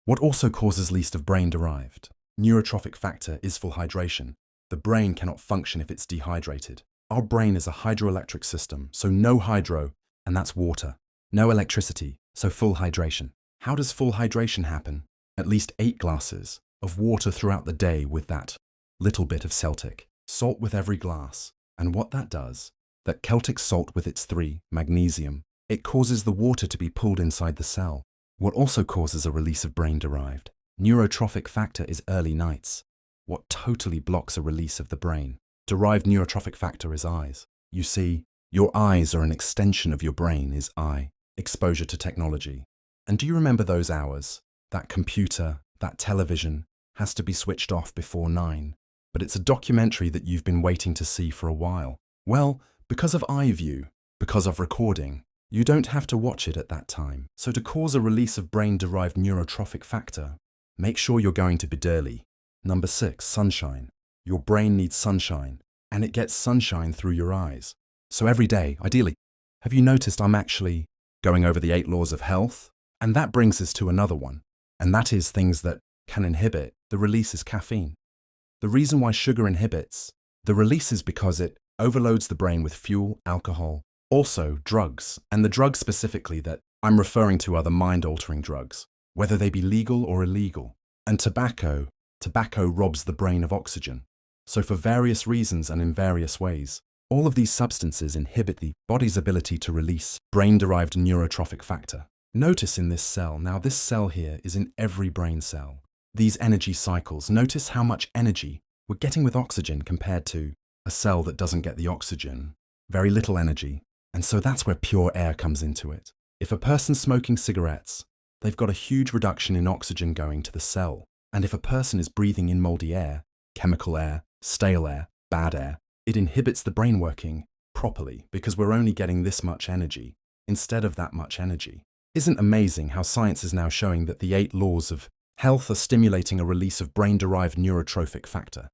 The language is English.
What also causes least of brain-derived neurotrophic factor is full hydration. The brain cannot function if it's dehydrated. Our brain is a hydroelectric system, so no hydro, and that's water. No electricity, so full hydration. How does full hydration happen? At least 8 glasses of water throughout the day with that little bit of Celtic salt with every glass. And what that does, that Celtic salt with its 3, magnesium, it causes the water to be pulled inside the cell. What also causes a release of brain-derived neurotrophic factor is early nights. What totally blocks a release of the brain-derived neurotrophic factor is eyes. You see, your eyes are an extension of your brain is eye, exposure to technology. And do you remember those hours? That computer, that television, has to be switched off before 9. But it's a documentary that you've been waiting to see for a while. Well, because of iView, because of recording, you don't have to watch it at that time. So to cause a release of brain-derived neurotrophic factor, make sure you're going to bed early. Number 6, sunshine. Your brain needs sunshine, and it gets sunshine through your eyes. So every day, ideally, have you noticed I'm actually going over the 8 laws of health? And that brings us to another one, and that is things that can inhibit the release is caffeine. The reason why sugar inhibits the release is because it overloads the brain with fuel, alcohol, also drugs, and the drugs specifically that I'm referring to are the mind-altering drugs, whether they be legal or illegal. And tobacco robs the brain of oxygen. So for various reasons and in various ways, all of these substances inhibit the body's ability to release brain-derived neurotrophic factor. Notice in this cell, now this cell here is in every brain cell. These energy cycles, notice how much energy we're getting with oxygen compared to a cell that doesn't get the oxygen. Very little energy. And so that's where pure air comes into it. If a person's smoking cigarettes, they've got a huge reduction in oxygen going to the cell. And if a person is breathing in moldy air, chemical air, stale air, bad air, it inhibits the brain working properly because we're only getting this much energy instead of that much energy. Isn't amazing how science is now showing that the 8 laws of health are stimulating a release of brain-derived neurotrophic factor?